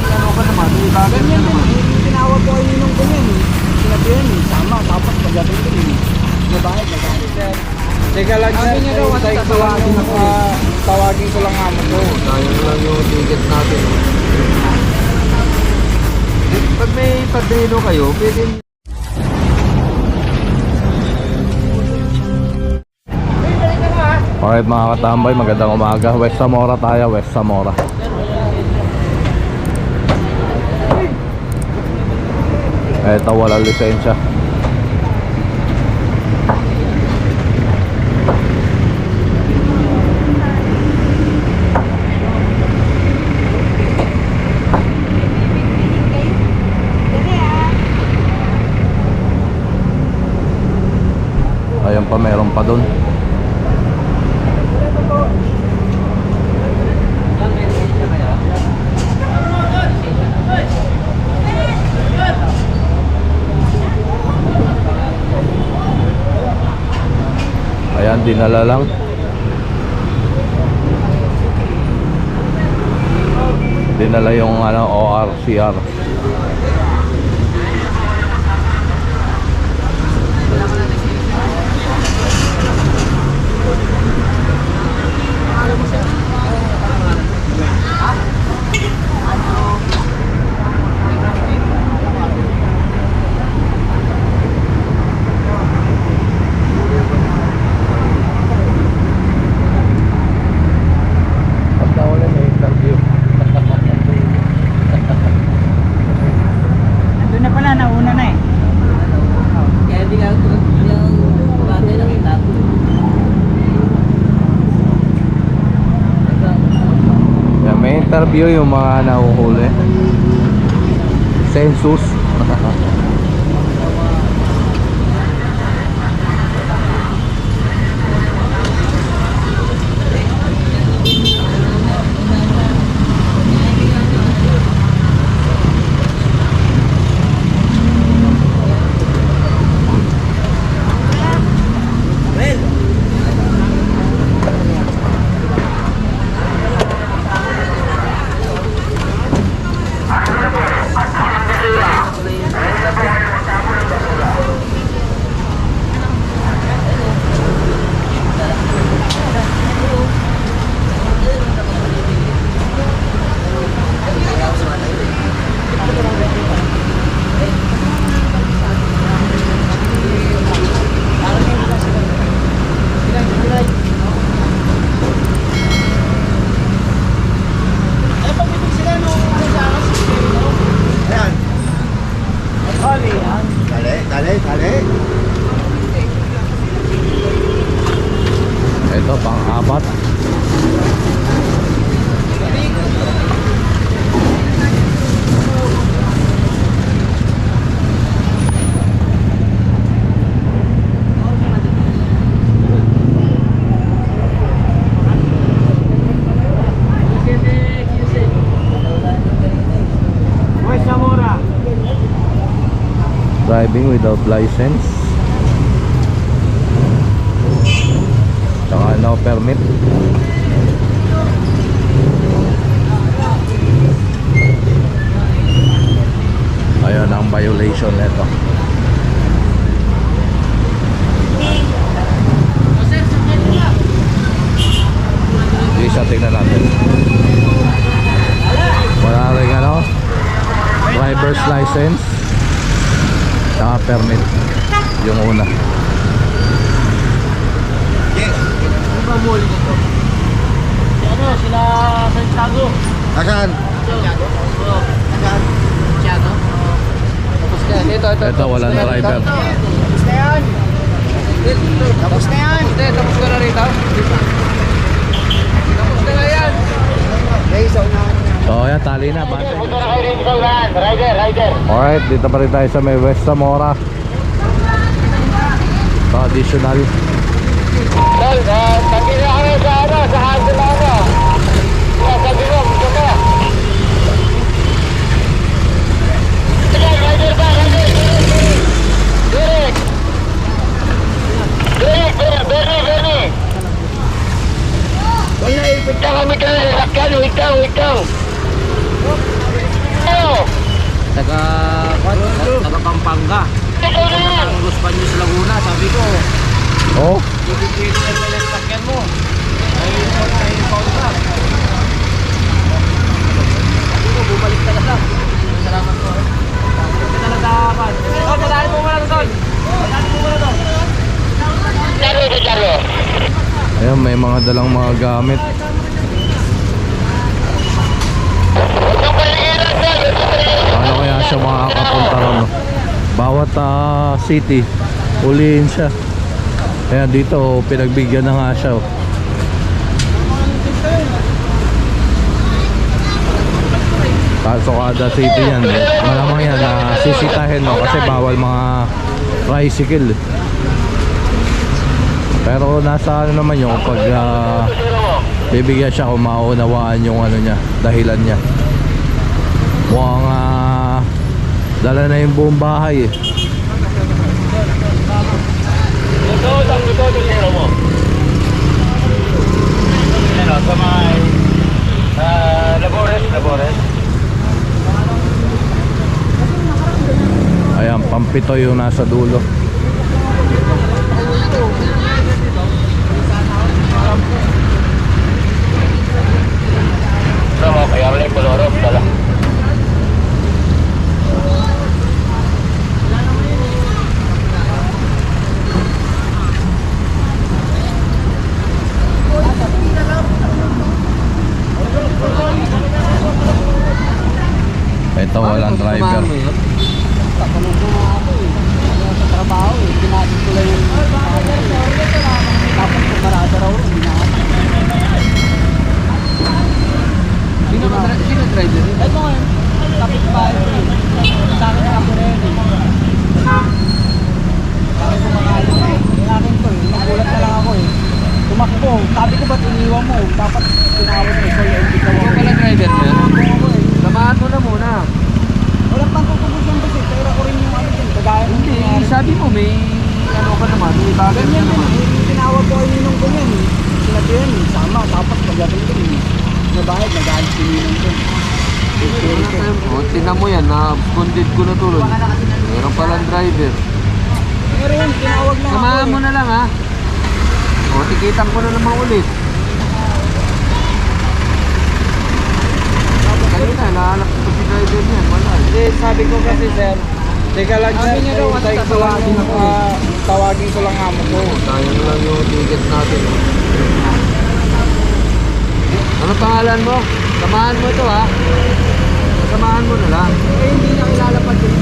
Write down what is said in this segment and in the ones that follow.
ano ka naman, may bagay ka naman. Tinawag ko kayo nung ganyan eh. Sinabi yan eh, sama, tapos pagdating ko eh. Nabayad, nagkakit. Teka lang sir, tawagin ko lang amo ko. Sayang lang yung ticket natin. Pag may padrino kayo, pwede. Alright mga katambay, magandang umaga. West Zamora tayo, West Zamora. Eto, walang lisensya. Ayan pa, meron pa dun. Ayan, dinala lang. Dinala yung ORCR. Interview yung mga nahuhuli. Census. Ito pang-apat. Driving without license, tsaka no permit. Ayun ang violation nito. Isa tingnan natin. Wala rin driver's license tsaka permit yung una. Sila Santiago. Asan? Santiago. Tapos na yan. Ito wala na driver. Tapos na yan. Tapos na yan. Tapos ka na rito. Tapos na yan. So ayan, tali na. Rider. Alright, dito pa rin tayo sa may West Zamora. Traditional. Tol, tagin na kami sa hardin na sa Bimog, dito ka. Sige, rider ba? Direct. Bernie. Wala, ipit ka kami ka na. Ikaw. taga Pampanga. Ang Los Baños, Laguna. Sabi ko, Oh, bibigyan ka na ng sakyan mo. Ay, pound ka. Sabi ko, bumalik ka na lang. Salamat po. Ito na nagkakapan. Tol, padali mo muna Tol. Padali mo muna Tol. ayan, may mga dalang mga gamit. Paano kaya siya makakapunta ron, no? Bawat city, ulihin siya. Ayan, dito pinagbigyan na nga siya, oh. Kaso kada city yan, malamang yan na sisitahin, no? Kasi bawal mga tricycle, eh. Pero nasa ano naman yung pag bibigyan siya kung maunawaan yung ano niya, dahilan niya. Mukhang dala na yung buong bahay, eh. Sa mga Labores. Ayan, pampito yung nasa dulo. Kaya rin Colorado pala. Ito, walang driver. Tatanong ko nga ako eh. Ano sa trabaho eh. Pinasin ko lang yung tapos kumarada raw rin. Sino driver? Ito nga. Tapos pa ito eh. Sa akin na ako rin eh. Bakit kumakain ko eh. Yung akin ko eh. Nagulat na lang ako eh. Tumakbo. Sabi ko ba't iniwan mo? Dapat tinawag mo. Hindi ka wala driver mo yan? Ako eh. Samahan mo na muna. Walang pangkukubos yung bus eh. Pero ako rin yung ano din. Kagaya hindi. Sabi mo may ano ka naman. May bagay ka naman. Tinawag ko ay ninong ko yan eh. Sinabi yan eh. Sama. Tapos pagdating ko eh. Nabayad. Nagalit si ninong ko. O, tinan mo yan, na-absconded ko na tuloy. Meron palang driver. Pero yun, tinawag na Samahan ako mo eh. na lang ha. O, tikitan ko na naman ulit. Kanina, nahanap ko si driver niyan. Wala. Hindi, sabi ko kasi sir. Teka lang sir. Niya daw, tawagin ko lang amo ko. Sayang lang yung ticket natin. Ano pangalan mo? Samahan mo ito ha. Samahan mo na lang. Eh, hindi niya kilala pa din.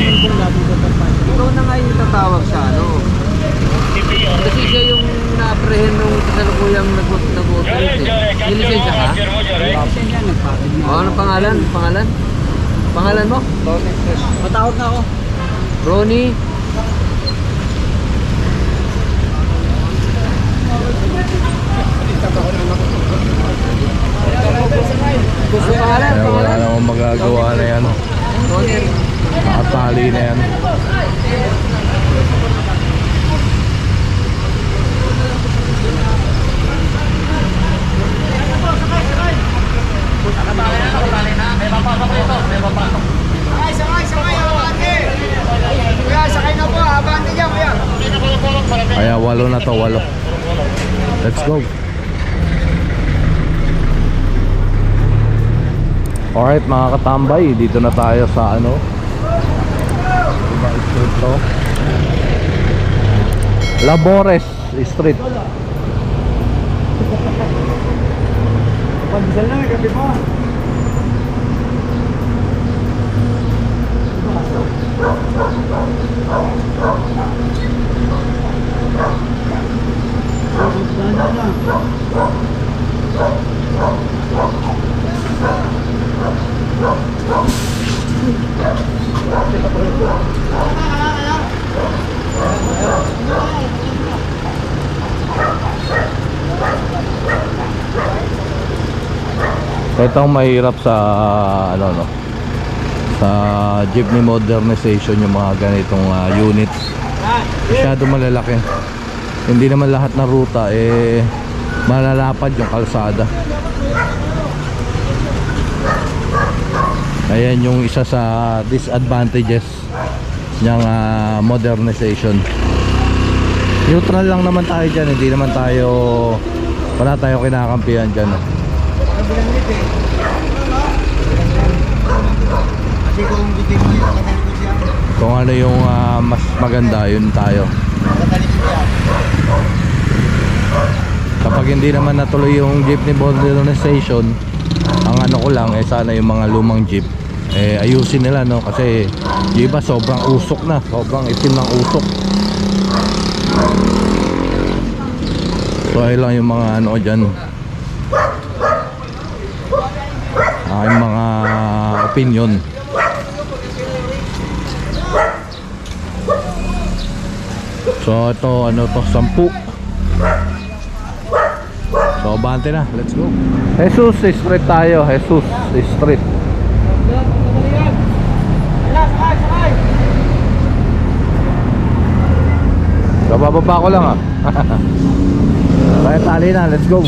Hindi ko lagi ko tapos. Ikaw na nga yung tatawag sa ano. Kasi siya yung na-apprehend nung kasalukuyang nag-authority. Nilisensya ka? Kasi niya nagpapig na. O, ano pangalan? Pangalan? Pangalan mo? Matawag na ako. Ronnie? Gusto Ano pangalan? Kaya wala Pangalan? namang magagawa na yan. Ronnie. Nakatali na yan. Kaya 8 na to, 8. Let's go. Alright mga katambay, dito na tayo sa ano, street to, Labores Street. Pagdasal na, gabi pa. Ito ang mahirap sa ano no, sa jeepney modernization, yung mga ganitong units. Masyado malalaki. Hindi naman lahat na ruta malalapad yung kalsada. Ayan yung isa sa disadvantages niyang modernization. Neutral lang naman tayo dyan, hindi naman tayo, wala tayo kinakampihan dyan. Kasi kung bigay mo yun, katalikod yan. Kung ano yung mas maganda, yun tayo. Katalikod yan. Kapag hindi naman natuloy yung jeepney modernization, ang ano ko lang, sana yung mga lumang jeep ayusin nila, no? Kasi yung iba sobrang usok na, sobrang itim ng usok. So ayun lang yung mga ano dyan, aking mga opinion. So ito ano to, 10. So bante na, let's go. Jesus Street tayo, Jesus Street. So bababa ko lang Kaya tali na, let's go.